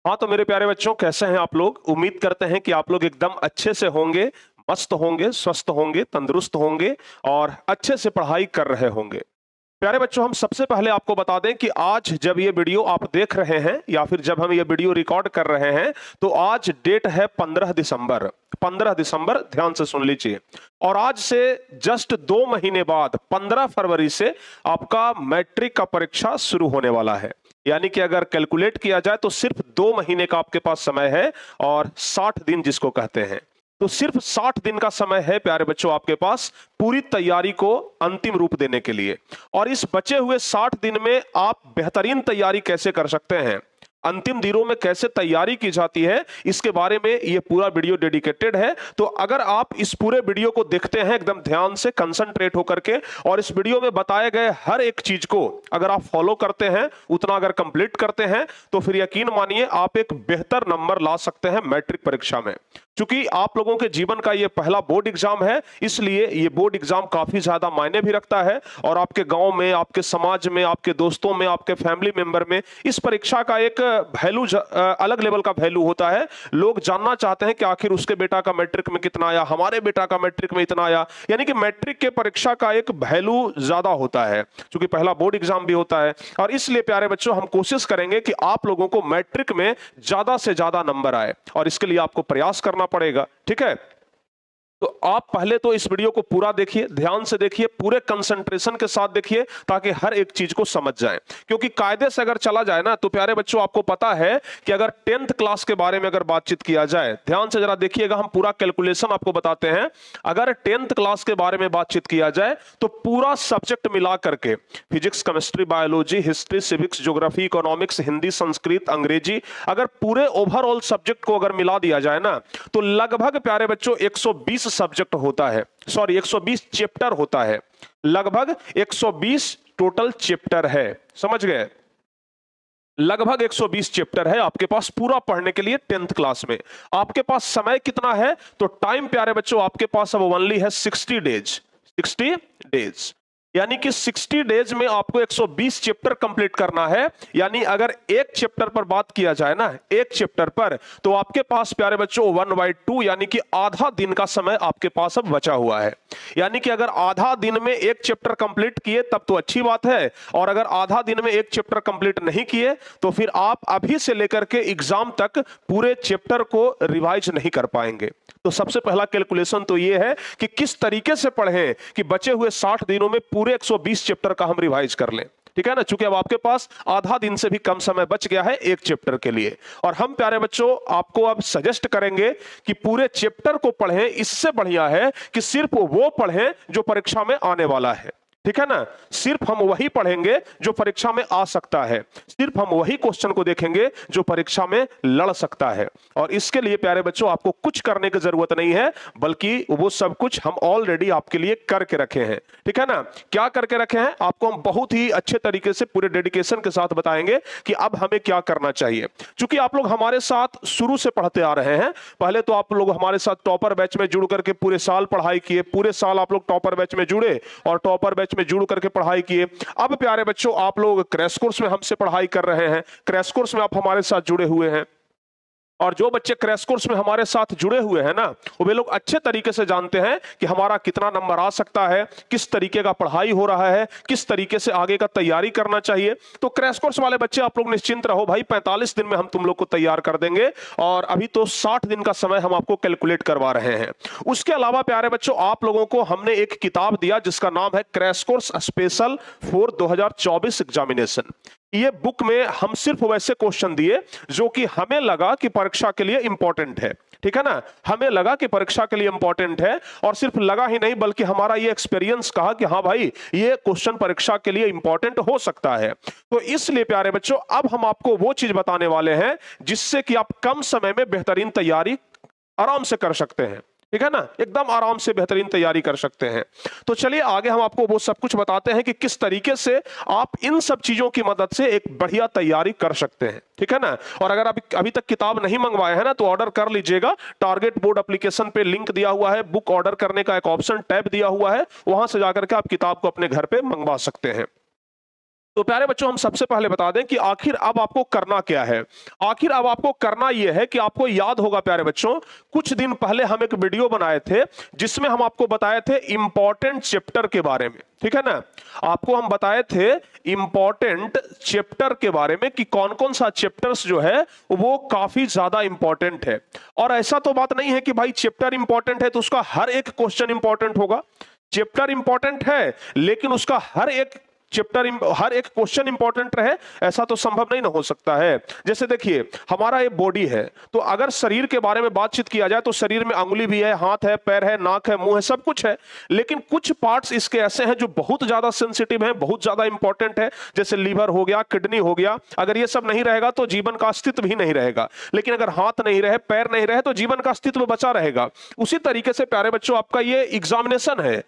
हाँ, तो मेरे प्यारे बच्चों कैसे हैं आप लोग? उम्मीद करते हैं कि आप लोग एकदम अच्छे से होंगे, मस्त होंगे, स्वस्थ होंगे, तंदुरुस्त होंगे और अच्छे से पढ़ाई कर रहे होंगे। प्यारे बच्चों हम सबसे पहले आपको बता दें कि आज जब ये वीडियो आप देख रहे हैं या फिर जब हम ये वीडियो रिकॉर्ड कर रहे हैं तो आज डेट है 15 दिसंबर। 15 दिसंबर ध्यान से सुन लीजिए। और आज से जस्ट 2 महीने बाद 15 फरवरी से आपका मैट्रिक का परीक्षा शुरू होने वाला है। यानी कि अगर कैलकुलेट किया जाए तो सिर्फ 2 महीने का आपके पास समय है और 60 दिन जिसको कहते हैं। तो सिर्फ 60 दिन का समय है प्यारे बच्चों आपके पास पूरी तैयारी को अंतिम रूप देने के लिए। और इस बचे हुए 60 दिन में आप बेहतरीन तैयारी कैसे कर सकते हैं, अंतिम दिनों में कैसे तैयारी की जाती है, इसके बारे में ये पूरा वीडियो डेडिकेटेड है। तो अगर आप इस पूरे वीडियो को देखते हैं एकदम ध्यान से कंसंट्रेट होकर के और इस वीडियो में बताए गए हर एक चीज को अगर आप फॉलो करते हैं, उतना अगर कंप्लीट करते हैं, तो फिर यकीन मानिए आप एक बेहतर नंबर ला सकते हैं मैट्रिक परीक्षा में। क्योंकि आप लोगों के जीवन का ये पहला बोर्ड एग्जाम है, इसलिए ये बोर्ड एग्जाम काफी ज्यादा मायने भी रखता है। और आपके गांव में, आपके समाज में, आपके दोस्तों में, आपके फैमिली मेंबर में इस परीक्षा का एक वैल्यू, अलग लेवल का वैल्यू होता है। लोग जानना चाहते हैं कि आखिर उसके बेटा का मैट्रिक में कितना आया, हमारे बेटा का मैट्रिक में इतना आया। यानी कि मैट्रिक के परीक्षा का एक वैल्यू ज्यादा होता है क्योंकि पहला बोर्ड एग्जाम भी होता है। और इसलिए प्यारे बच्चों हम कोशिश करेंगे कि आप लोगों को मैट्रिक में ज्यादा से ज्यादा नंबर आए और इसके लिए आपको प्रयास करना पड़ेगा। ठीक है, तो आप पहले तो इस वीडियो को पूरा देखिए, ध्यान से देखिए, पूरे कंसंट्रेशन के साथ देखिए ताकि हर एक चीज को समझ जाए। क्योंकि कायदे से अगर चला जाए ना तो प्यारे बच्चों आपको पता है कि अगर 10th क्लास के बारे में अगर बातचीत किया जाए, ध्यान से जरा देखिएगा, हम पूरा कैलकुलेशन आपको बताते हैं। अगर 10th क्लास के बारे में बातचीत किया जाए तो पूरा सब्जेक्ट मिला करके physics, chemistry, biology, history, civics, geography, economics, Hindi, Sanskrit, अंग्रेजी, अगर पूरे ओवरऑल सब्जेक्ट को अगर मिला दिया जाए ना तो लगभग प्यारे बच्चों 120 सब्जेक्ट होता है, सॉरी 120 चैप्टर होता है। लगभग 120 टोटल चैप्टर है, समझ गए? लगभग 120 चैप्टर है आपके पास पूरा पढ़ने के लिए 10th क्लास में। आपके पास समय कितना है? तो टाइम प्यारे बच्चों आपके पास अब ओनली है 60 डेज। 60 डेज यानी कि 60 डेज में आपको 120 चैप्टर कंप्लीट करना है। यानी अगर एक चैप्टर पर बात किया जाए ना, एक चैप्टर पर, तो आपके पास प्यारे बच्चों 1/2 यानी कि आधा दिन का समय आपके पास अब बचा हुआ है। यानी कि अगर आधा दिन में एक चैप्टर कंप्लीट किए तब तो अच्छी बात है, और अगर आधा दिन में एक चैप्टर कंप्लीट नहीं किए तो फिर आप अभी से लेकर के एग्जाम तक पूरे चैप्टर को रिवाइज नहीं कर पाएंगे। तो सबसे पहला कैलकुलेशन तो यह है कि किस तरीके से पढ़ें कि बचे हुए 60 दिनों में पूरे 120 चैप्टर का हम रिवाइज कर लें। ठीक है ना, चूंकि अब आपके पास आधा दिन से भी कम समय बच गया है एक चैप्टर के लिए। और हम प्यारे बच्चों आपको अब सजेस्ट करेंगे कि पूरे चैप्टर को पढ़ें। इससे बढ़िया है कि सिर्फ वो पढ़ें जो परीक्षा में आने वाला है। ठीक है ना, सिर्फ हम वही पढ़ेंगे जो परीक्षा में आ सकता है, सिर्फ हम वही क्वेश्चन को देखेंगे जो परीक्षा में लड़ सकता है। और इसके लिए प्यारे बच्चों आपको कुछ करने की जरूरत नहीं है, बल्कि वो सब कुछ हम ऑलरेडी आपके लिए करके रखे हैं। ठीक है ना, क्या करके रखे हैं आपको हम बहुत ही अच्छे तरीके से पूरे डेडिकेशन के साथ बताएंगे कि अब हमें क्या करना चाहिए। क्योंकि आप लोग हमारे साथ शुरू से पढ़ते आ रहे हैं, पहले तो आप लोग हमारे साथ टॉपर बैच में जुड़ करके पूरे साल पढ़ाई किए, पूरे साल आप लोग टॉपर बैच में जुड़े और टॉपर बैच में जुड़ करके पढ़ाई किए। अब प्यारे बच्चों आप लोग क्रैश कोर्स में हमसे पढ़ाई कर रहे हैं, क्रैश कोर्स में आप हमारे साथ जुड़े हुए हैं। और जो बच्चे क्रैश कोर्स में हमारे साथ जुड़े हुए हैं ना, वो वे लोग अच्छे तरीके से जानते हैं कि हमारा कितना नंबर आ सकता है, किस तरीके का पढ़ाई हो रहा है, किस तरीके से आगे का तैयारी करना चाहिए। तो क्रैश कोर्स वाले बच्चे आप लोग निश्चिंत रहो भाई, 45 दिन में हम तुम लोग को तैयार कर देंगे। और अभी तो 60 दिन का समय हम आपको कैलकुलेट करवा रहे हैं। उसके अलावा प्यारे बच्चों आप लोगों को हमने एक किताब दिया जिसका नाम है crash course special for 2024 examination. ये बुक में हम सिर्फ वैसे क्वेश्चन दिए जो कि हमें लगा कि परीक्षा के लिए इंपॉर्टेंट है। ठीक है ना, हमें लगा कि परीक्षा के लिए इंपॉर्टेंट है, और सिर्फ लगा ही नहीं बल्कि हमारा ये एक्सपीरियंस कहा कि हाँ भाई ये क्वेश्चन परीक्षा के लिए इंपॉर्टेंट हो सकता है। तो इसलिए प्यारे बच्चों अब हम आपको वो चीज बताने वाले हैं जिससे कि आप कम समय में बेहतरीन तैयारी आराम से कर सकते हैं। ठीक है ना, एकदम आराम से बेहतरीन तैयारी कर सकते हैं। तो चलिए आगे हम आपको वो सब कुछ बताते हैं कि किस तरीके से आप इन सब चीजों की मदद से एक बढ़िया तैयारी कर सकते हैं। ठीक है ना, और अगर अभी तक किताब नहीं मंगवाए हैं ना तो ऑर्डर कर लीजिएगा। टारगेट बोर्ड एप्लीकेशन पे लिंक दिया हुआ है, बुक ऑर्डर करने का एक ऑप्शन टैब दिया हुआ है, वहां से जाकर के आप किताब को अपने घर पे मंगवा सकते हैं। तो प्यारे बच्चों हम सबसे पहले बता दें कि आखिर अब आपको करना क्या है। आखिर अब आपको करना यह है कि आपको याद होगा प्यारे बच्चों, कुछ दिन पहले हम एक वीडियो बनाए थे जिसमें हम आपको बताए थे इंपॉर्टेंट चैप्टर के बारे में, ठीक है ना। आपको हम बताए थे इंपॉर्टेंट चैप्टर के बारे में कि कौन कौन सा चैप्टर्स जो है वो काफी ज्यादा इंपॉर्टेंट है। और ऐसा तो बात नहीं है कि भाई चैप्टर इंपॉर्टेंट है तो उसका हर एक क्वेश्चन इंपॉर्टेंट होगा। चैप्टर इंपॉर्टेंट है लेकिन उसका हर एक क्वेश्चन इंपॉर्टेंट रहे, ऐसा तो संभव नहीं ना हो सकता है। जैसे देखिए हमारा ये बॉडी है, तो अगर शरीर के बारे में बातचीत किया जाए तो शरीर में अंगुली भी है, हाथ है, पैर है, नाक है, मुंह है, सब कुछ है। लेकिन कुछ पार्ट्स इसके ऐसे हैं जो बहुत ज्यादा सेंसिटिव हैं, बहुत ज्यादा इंपॉर्टेंट है। जैसे लीवर हो गया, किडनी हो गया। अगर ये सब नहीं रहेगा तो जीवन का अस्तित्व भी नहीं रहेगा। लेकिन अगर हाथ नहीं रहे, पैर नहीं रहे तो जीवन का अस्तित्व बचा रहेगा। उसी तरीके से प्यारे बच्चों आपका ये एग्जामिनेशन है,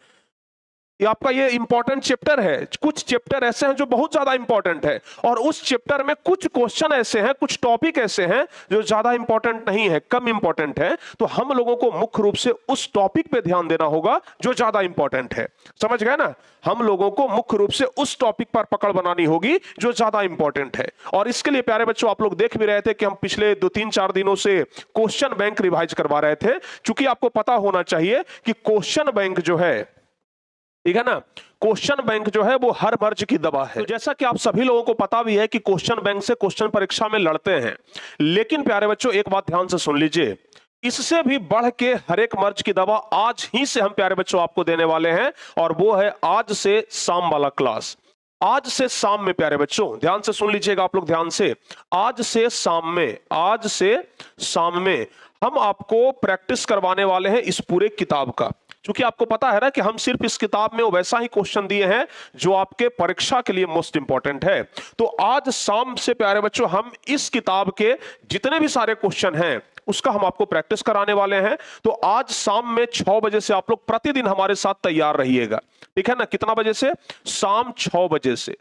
ये आपका ये इंपॉर्टेंट चैप्टर है। कुछ चैप्टर ऐसे हैं जो बहुत ज्यादा इंपॉर्टेंट है और उस चैप्टर में कुछ क्वेश्चन ऐसे हैं, कुछ टॉपिक ऐसे हैं जो ज्यादा इंपॉर्टेंट नहीं है, कम इंपॉर्टेंट है। तो हम लोगों को मुख्य रूप से उस टॉपिक पे ध्यान देना होगा जो ज्यादा इंपॉर्टेंट है। समझ गए ना? हम लोगों को मुख्य रूप से उस टॉपिक पर पकड़ बनानी होगी जो ज्यादा इंपॉर्टेंट है। और इसके लिए प्यारे बच्चों आप लोग देख भी रहे थे कि हम पिछले 2-3-4 दिनों से क्वेश्चन बैंक रिवाइज करवा रहे थे। चूंकि आपको पता होना चाहिए कि क्वेश्चन बैंक जो है, ठीक है ना, क्वेश्चन बैंक जो है वो हर मर्ज की दवा है। तो जैसा कि आप सभी लोगों को पता भी है कि क्वेश्चन बैंक से क्वेश्चन परीक्षा में लड़ते हैं। लेकिन प्यारे बच्चों एक बात ध्यान से सुन लीजिए, इससे भी बढ़ के हर एक मर्ज की दवा आज ही से हम प्यारे बच्चों आपको देने वाले हैं, और वो है आज से शाम वाला क्लास। आज से शाम में प्यारे बच्चों ध्यान से सुन लीजिएगा आप लोग ध्यान से, आज से शाम में हम आपको प्रैक्टिस करवाने वाले हैं इस पूरे किताब का। क्योंकि आपको पता है ना कि हम सिर्फ इस किताब में वैसा ही क्वेश्चन दिए हैं जो आपके परीक्षा के लिए मोस्ट इंपॉर्टेंट है। तो आज शाम से प्यारे बच्चों हम इस किताब के जितने भी सारे क्वेश्चन हैं उसका हम आपको प्रैक्टिस कराने वाले हैं। तो आज शाम में 6 बजे से आप लोग प्रतिदिन हमारे साथ तैयार रहिएगा, ठीक है ना। कितना बजे से? शाम 6 बजे से।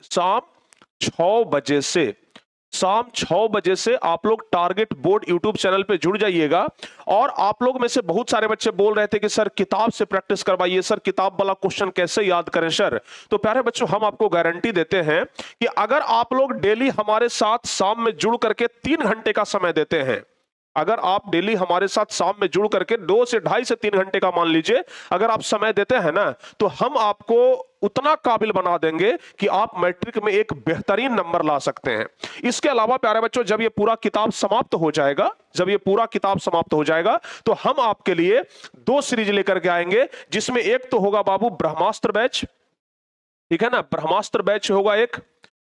शाम 6 बजे से आप लोग टारगेट बोर्ड यूट्यूब चैनल पे जुड़ जाइएगा। और आप लोग में से बहुत सारे बच्चे बोल रहे थे कि सर किताब से प्रैक्टिस करवाइए, सर किताब वाला क्वेश्चन कैसे याद करें सर। तो प्यारे बच्चों हम आपको गारंटी देते हैं कि अगर आप लोग डेली हमारे साथ शाम में जुड़ करके 3 घंटे का समय देते हैं, अगर आप डेली हमारे साथ शाम में जुड़ करके 2 से 2.5 से 3 घंटे का मान लीजिए अगर आप समय देते हैं ना, तो हम आपको उतना काबिल बना देंगे कि आप मैट्रिक में एक बेहतरीन नंबर ला सकते हैं। इसके अलावा प्यारे बच्चों जब ये पूरा किताब समाप्त हो जाएगा तो हम आपके लिए 2 सीरीज लेकर के आएंगे, जिसमें एक तो होगा बाबू ब्रह्मास्त्र बैच, ठीक है ना, ब्रह्मास्त्र बैच होगा एक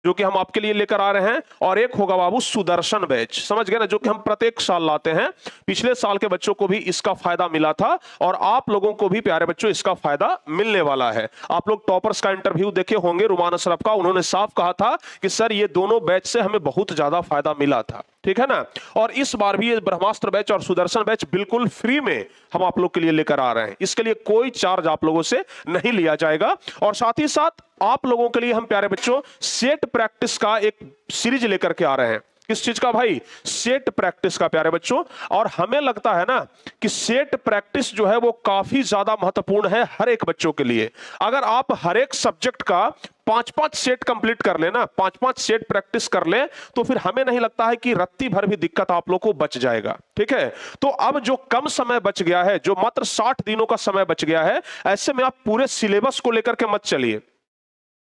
जो कि हम आपके लिए लेकर आ रहे हैं, और एक होगा बाबू सुदर्शन बैच, समझ गए ना, जो कि हम प्रत्येक साल लाते हैं। पिछले साल के बच्चों को भी इसका फायदा मिला था और आप लोगों को भी प्यारे बच्चों इसका फायदा मिलने वाला है। आप लोग टॉपर्स का इंटरव्यू देखे होंगे रुमान अशरफ का, उन्होंने साफ कहा था कि सर ये दोनों बैच से हमें बहुत ज्यादा फायदा मिला था, ठीक है ना। और इस बार भी ये ब्रह्मास्त्र बैच और सुदर्शन बैच बिल्कुल फ्री में हम आप लोग के लिए लेकर आ रहे हैं। इसके लिए कोई चार्ज आप लोगों से नहीं लिया जाएगा। और साथ ही साथ आप लोगों के लिए हम प्यारे बच्चों सेट प्रैक्टिस का एक सीरीज लेकर के आ रहे हैं। किस चीज का भाई? सेट प्रैक्टिस का प्यारे बच्चों। और हमें लगता है ना कि सेट प्रैक्टिस जो है वो काफी ज्यादा महत्वपूर्ण है हर एक बच्चों के लिए। अगर आप हर एक सब्जेक्ट का 5-5 सेट कंप्लीट कर लेना, 5-5 सेट प्रैक्टिस कर ले, तो फिर हमें नहीं लगता है कि रत्ती भर भी दिक्कत आप लोग को बच जाएगा, ठीक है। तो अब जो कम समय बच गया है, जो मात्र 60 दिनों का समय बच गया है, ऐसे में आप पूरे सिलेबस को लेकर के मत चलिए।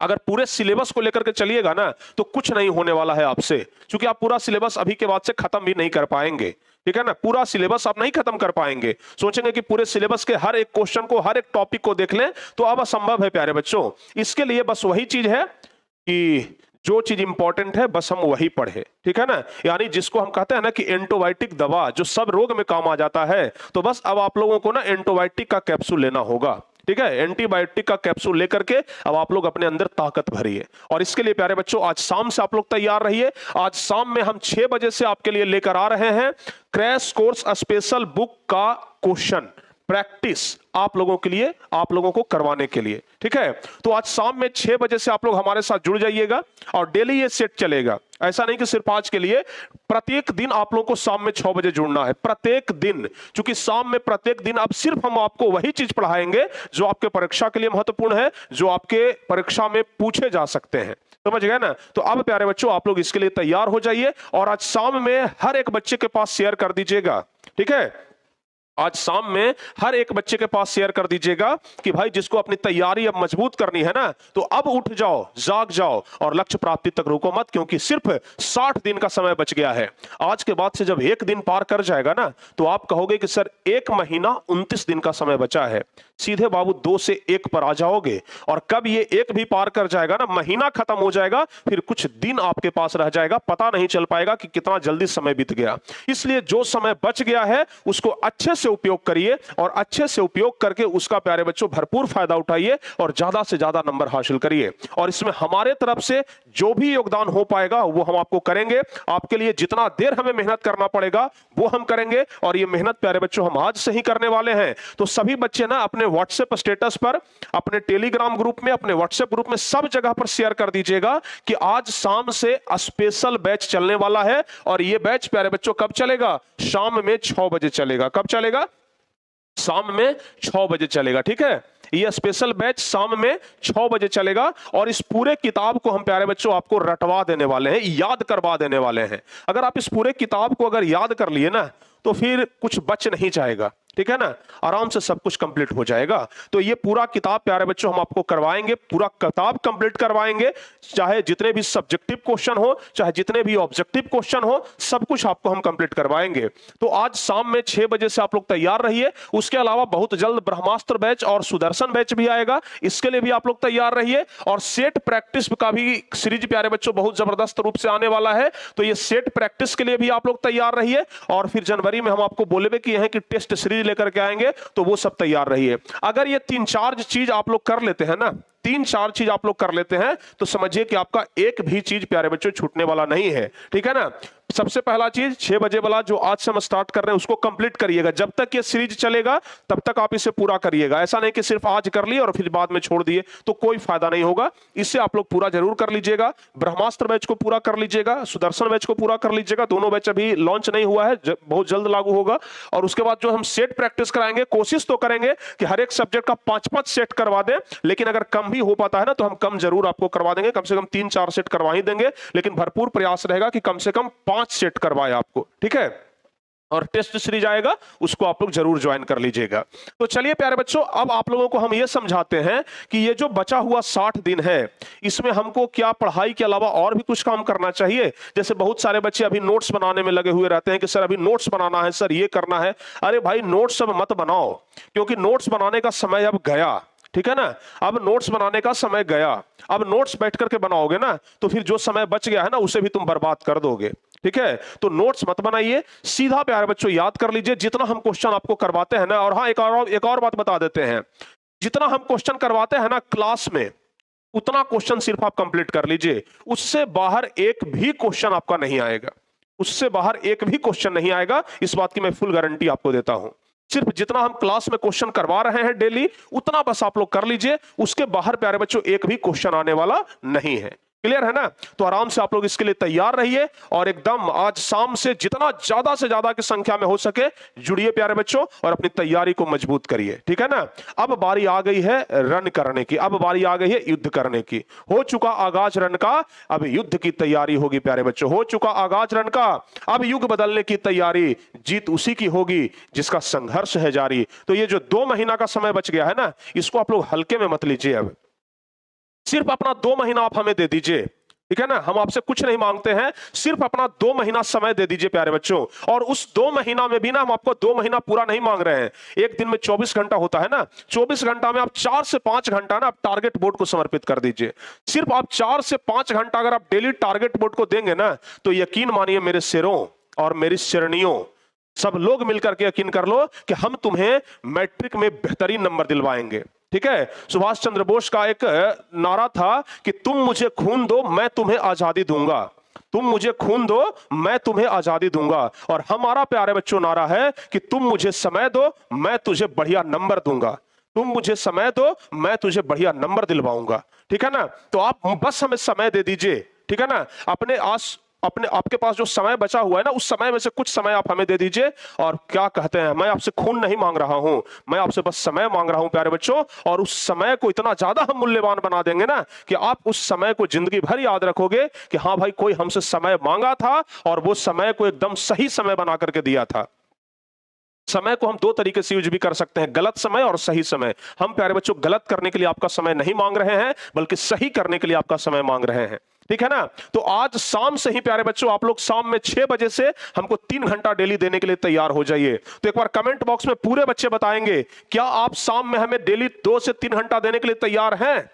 अगर पूरे सिलेबस को लेकर के चलिएगा ना तो कुछ नहीं होने वाला है आपसे, क्योंकि आप पूरा सिलेबस अभी के बाद से खत्म भी नहीं कर पाएंगे, ठीक है ना। पूरा सिलेबस आप नहीं खत्म कर पाएंगे। सोचेंगे कि पूरे सिलेबस के हर एक क्वेश्चन को, हर एक टॉपिक को देख लें, तो अब असंभव है प्यारे बच्चों। इसके लिए बस वही चीज है कि जो चीज इंपॉर्टेंट है बस हम वही पढ़े, ठीक है ना। यानी जिसको हम कहते हैं ना कि एंटीबायोटिक दवा जो सब रोग में काम आ जाता है, तो बस अब आप लोगों को ना एंटीबायोटिक का कैप्सूल लेना होगा, ठीक है। एंटीबायोटिक का कैप्सूल लेकर के अब आप लोग अपने अंदर ताकत भरिए। और इसके लिए प्यारे बच्चों आज शाम से आप लोग तैयार रहिए। आज शाम में हम 6 बजे से आपके लिए लेकर आ रहे हैं क्रैश कोर्स स्पेशल बुक का क्वेश्चन, प्रैक्टिस आप लोगों के लिए, आप लोगों को करवाने के लिए। ठीक है, तो आज शाम में 6 बजे से आप लोग हमारे साथ जुड़ जाइएगा और डेली ये सेट चलेगा। ऐसा नहीं कि सिर्फ आज के लिए, प्रत्येक दिन आप लोगों को शाम में 6 बजे जुड़ना है, प्रत्येक दिन। क्योंकि शाम में प्रत्येक दिन अब सिर्फ हम आपको वही चीज पढ़ाएंगे जो आपके परीक्षा के लिए महत्वपूर्ण है, जो आपके परीक्षा में पूछे जा सकते हैं। समझ गए ना? तो अब प्यारे बच्चों आप लोग इसके लिए तैयार हो जाइए और आज शाम में हर एक बच्चे के पास शेयर कर दीजिएगा। ठीक है, आज शाम में हर एक बच्चे के पास शेयर कर दीजिएगा कि भाई जिसको अपनी तैयारी अब मजबूत करनी है ना, तो अब उठ जाओ, जाग जाओ और लक्ष्य प्राप्ति तक रुको मत, क्योंकि सिर्फ 60 दिन का समय बच गया है। आज के बाद से जब एक दिन पार कर जाएगा ना, तो आप कहोगे कि सर 1 महीना 29 दिन का समय बचा है। सीधे बाबू 2 से 1 पर आ जाओगे और कब ये 1 भी पार कर जाएगा ना, महीना खत्म हो जाएगा, फिर कुछ दिन आपके पास रह जाएगा, पता नहीं चल पाएगा कि कितना जल्दी समय बीत गया। इसलिए जो समय बच गया है उसको अच्छे से उपयोग करिए और अच्छे से उपयोग करके उसका प्यारे बच्चों भरपूर फायदा उठाइए और ज्यादा से ज्यादा नंबर हासिल करिए। और इसमें हमारे तरफ से जो भी योगदान हो पाएगा वो हम आपको करेंगे। आपके लिए जितना देर हमें मेहनत करना पड़ेगा वो हम करेंगे और ये मेहनत प्यारे बच्चों हम आज से ही करने वाले हैं। तो सभी बच्चे ना अपने व्हाट्सएप स्टेटस पर, अपने टेलीग्राम ग्रुप में, अपने व्हाट्सएप ग्रुप में, सब जगह पर शेयर कर दीजिएगा कि आज शाम से स्पेशल बैच चलने वाला है। और ये बैच प्यारे बच्चों कब चलेगा? शाम में 6 बजे चलेगा। कब चलेगा? शाम में 6 बजे चलेगा। ठीक है, ये स्पेशल बैच शाम में 6 बजे चलेगा और इस पूरे किताब को हम प्यारे बच्चों आपको रटवा देने वाले हैं, याद करवा देने वाले हैं। अगर आप इस पूरे किताब को अगर याद कर लिए ना, तो फिर कुछ बच नहीं जाएगा। ठीक है ना, आराम से सब कुछ कंप्लीट हो जाएगा। तो ये पूरा किताब प्यारे बच्चों हम आपको करवाएंगे, पूरा किताब कंप्लीट करवाएंगे, चाहे जितने भी सब्जेक्टिव क्वेश्चन हो, चाहे जितने भी ऑब्जेक्टिव क्वेश्चन हो, सब कुछ आपको हम कंप्लीट करवाएंगे। तो आज शाम में 6 बजे से आप लोग तैयार रहिए। उसके अलावा बहुत जल्द ब्रह्मास्त्र बैच और सुदर्शन बैच भी आएगा, इसके लिए भी आप लोग तैयार रहिए। और सेट प्रैक्टिस का भी सीरीज प्यारे बच्चों बहुत जबरदस्त रूप से आने वाला है, तो ये सेट प्रैक्टिस के लिए भी आप लोग तैयार रहिए। और फिर जनवरी में हम आपको बोले कि यह कि टेस्ट सीरीज लेकर के आएंगे, तो वो सब तैयार रहिए। अगर ये 3-4 चीज आप लोग कर लेते हैं ना, 3-4 चीज आप लोग कर लेते हैं, तो समझिए कि आपका एक भी चीज प्यारे बच्चों छूटने वाला नहीं है। ठीक है ना, सबसे पहला चीज 6 बजे वाला जो आज से हम स्टार्ट कर रहे हैं उसको कंप्लीट करिएगा। जब तक ये सीरीज चलेगा तब तक आप इसे पूरा करिएगा। ऐसा नहीं कि सिर्फ आज कर लिए और फिर बाद में छोड़ दिए, तो कोई फायदा नहीं होगा। इससे आप लोग पूरा जरूर कर लीजिएगा। ब्रह्मास्त्र बैच को पूरा कर लीजिएगा, सुदर्शन बैच को पूरा कर लीजिएगा। दोनों बैच अभी लॉन्च नहीं हुआ है, बहुत जल्द लागू होगा। और उसके बाद जो हम सेट प्रैक्टिस कराएंगे, कोशिश तो करेंगे कि हर एक सब्जेक्ट का 5-5 सेट करवा दें, लेकिन अगर कम भी हो पाता है ना, तो हम कम जरूर आपको करवा देंगे। कम से कम 3-4 सेट करवा ही देंगे, लेकिन भरपूर प्रयास रहेगा कि कम से कम 5 सेट करवाए आपको। ठीक है, और टेस्ट सीरीज आएगा, उसको आप लोग जरूर ज्वाइन कर लीजिएगा। तो चलिए प्यारे बच्चों, अब आप लोगों को हम ये समझाते हैं कि ये जो बचा हुआ 60 दिन है, इसमें हमको क्या पढ़ाई के अलावा और भी कुछ काम करना चाहिए। जैसे बहुत सारे बच्चे अभी नोट्स बनाने में लगे हुए रहते हैं कि सर अभी नोट्स बनाना है, सर ये करना है। अरे भाई नोट्स अब मत बनाओ, क्योंकि नोट्स बनाने का समय अब गया। ठीक है ना, अब नोट्स बनाने का समय गया। अब नोट्स बैठ करके बनाओगे ना, तो फिर जो समय बच गया है ना, उसे भी तुम बर्बाद कर दोगे। ठीक है, तो नोट्स मत बनाइए, सीधा प्यारे बच्चों याद कर लीजिए जितना हम क्वेश्चन आपको करवाते हैं ना। और हाँ, एक और बात बता देते हैं, जितना हम क्वेश्चन करवाते हैं ना क्लास में, उतना क्वेश्चन सिर्फ आप कंप्लीट कर लीजिए। उससे बाहर एक भी क्वेश्चन आपका नहीं आएगा, उससे बाहर एक भी क्वेश्चन नहीं आएगा, इस बात की मैं फुल गारंटी आपको देता हूं। सिर्फ जितना हम क्लास में क्वेश्चन करवा रहे हैं डेली, उतना बस आप लोग कर लीजिए। उसके बाहर प्यारे बच्चों एक भी क्वेश्चन आने वाला नहीं है। क्लियर है ना? तो आराम से आप लोग इसके लिए तैयार रहिए और एकदम आज शाम से जितना ज्यादा से ज्यादा की संख्या में हो सके जुड़िए प्यारे बच्चों और अपनी तैयारी को मजबूत करिए। ठीक है ना? अब बारी आ गई है रन करने की, अब बारी आ गई है युद्ध करने की। हो चुका आगाज रन का, अब युद्ध की तैयारी होगी प्यारे बच्चों। हो चुका आगाज रन का, अब युग बदलने की तैयारी। जीत उसी की होगी जिसका संघर्ष है जारी। तो ये जो 2 महीना का समय बच गया है ना, इसको आप लोग हल्के में मत लीजिए। अब सिर्फ अपना 2 महीना आप हमें दे दीजिए। ठीक है ना, हम आपसे कुछ नहीं मांगते हैं, सिर्फ अपना 2 महीना समय दे दीजिए प्यारे बच्चों। और उस 2 महीना में भी ना हम आपको 2 महीना पूरा नहीं मांग रहे हैं। एक दिन में 24 घंटा होता है ना, 24 घंटा में आप 4 से 5 घंटा ना आप टारगेट बोर्ड को समर्पित कर दीजिए। सिर्फ आप 4 से 5 घंटा अगर आप डेली टारगेट बोर्ड को देंगे ना, तो यकीन मानिए मेरे शेरों और मेरी शेरनियों, सब लोग मिलकर के यकीन कर लो कि हम तुम्हें मैट्रिक में बेहतरीन नंबर दिलवाएंगे। ठीक है, सुभाष चंद्र बोस का एक नारा था कि तुम मुझे खून दो, मैं तुम्हें आजादी दूंगा। तुम मुझे खून दो, मैं तुम्हें आजादी दूंगा। और हमारा प्यारे बच्चों नारा है कि तुम मुझे समय दो, मैं तुझे बढ़िया नंबर दूंगा। तुम मुझे समय दो, मैं तुझे बढ़िया नंबर दिलवाऊंगा। ठीक है ना? तो आप बस हमें समय दे दीजिए। ठीक है ना? अपने आपके पास जो समय बचा हुआ है ना, उस समय में से कुछ समय आप हमें दे दीजिए। और क्या कहते हैं, मैं आपसे खून नहीं मांग रहा हूं, मैं आपसे बस समय मांग रहा हूं प्यारे बच्चों। और उस समय को इतना ज्यादा हम मूल्यवान बना देंगे ना कि आप उस समय को जिंदगी भर याद रखोगे कि हाँ भाई, कोई हमसे समय मांगा था और वो समय को एकदम सही समय बना करके दिया था। समय को हम दो तरीके से यूज भी कर सकते हैं, गलत समय और सही समय। हम प्यारे बच्चों गलत करने के लिए आपका समय नहीं मांग रहे हैं, बल्कि सही करने के लिए आपका समय मांग रहे हैं। ठीक है ना? तो आज शाम से ही प्यारे बच्चों आप लोग शाम में 6 बजे से हमको 3 घंटा डेली देने के लिए तैयार हो जाइए। तो एक बार कमेंट बॉक्स में पूरे बच्चे बताएंगे, क्या आप शाम में हमें डेली 2 से 3 घंटा देने के लिए तैयार हैं?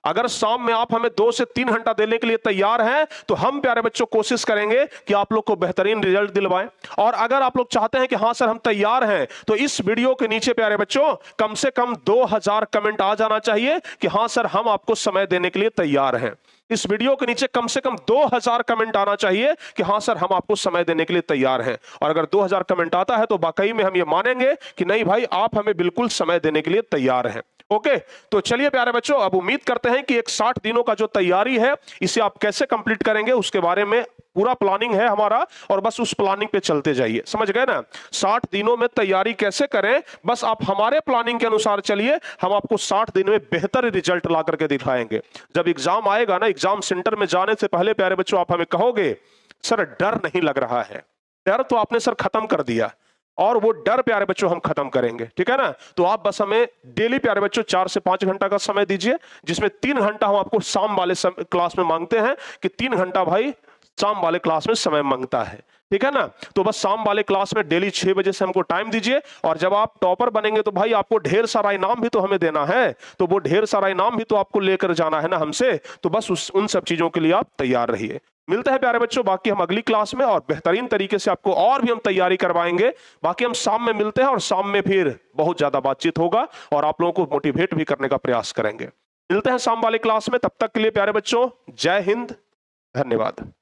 अगर शाम में आप हमें 2 से 3 घंटा देने के लिए तैयार हैं, तो हम प्यारे बच्चों कोशिश करेंगे कि आप लोग को बेहतरीन रिजल्ट दिलवाएं। और अगर आप लोग चाहते हैं कि हाँ सर हम तैयार हैं, तो इस वीडियो के नीचे प्यारे बच्चों कम से कम 2000 कमेंट आ जाना चाहिए कि हाँ सर हम आपको समय देने के लिए तैयार हैं। इस वीडियो के नीचे कम से कम 2000 कमेंट आना चाहिए कि हाँ सर हम आपको समय देने के लिए तैयार हैं। और अगर 2000 कमेंट आता है तो वाकई में हम ये मानेंगे कि नहीं भाई, आप हमें बिल्कुल समय देने के लिए तैयार हैं। ओके, तो चलिए प्यारे बच्चों, अब उम्मीद करते हैं कि एक 60 दिनों का जो तैयारी है, इसे आप कैसे कंप्लीट करेंगे उसके बारे में पूरा प्लानिंग है हमारा। और बस उस प्लानिंग पे चलते जाइए, समझ गए ना? 60 दिनों में तैयारी कैसे करें, बस आप हमारे प्लानिंग के अनुसार चलिए, हम आपको 60 दिन में बेहतर रिजल्ट ला करके दिखाएंगे। जब एग्जाम आएगा ना, एग्जाम सेंटर में जाने से पहले प्यारे बच्चों आप हमें कहोगे सर डर नहीं लग रहा है। डर तो आपने सर खत्म कर दिया, और वो डर प्यारे बच्चों हम खत्म करेंगे। ठीक है ना? तो आप बस हमें डेली प्यारे बच्चों 4 से 5 घंटा का समय दीजिए, जिसमें 3 घंटा हम आपको शाम वाले क्लास में मांगते हैं कि 3 घंटा भाई शाम वाले क्लास में समय मांगता है। ठीक है ना? तो बस शाम वाले क्लास में डेली 6 बजे से हमको टाइम दीजिए। और जब आप टॉपर बनेंगे तो भाई आपको ढेर सारा इनाम भी तो हमें देना है, तो वो ढेर सारा इनाम भी तो आपको लेकर जाना है ना हमसे। तो बस उन सब चीजों के लिए आप तैयार रहिए। मिलते हैं प्यारे बच्चों बाकी हम अगली क्लास में, और बेहतरीन तरीके से आपको और भी हम तैयारी करवाएंगे। बाकी हम शाम में मिलते हैं, और शाम में फिर बहुत ज्यादा बातचीत होगा और आप लोगों को मोटिवेट भी करने का प्रयास करेंगे। मिलते हैं शाम वाले क्लास में, तब तक के लिए प्यारे बच्चों जय हिंद, धन्यवाद।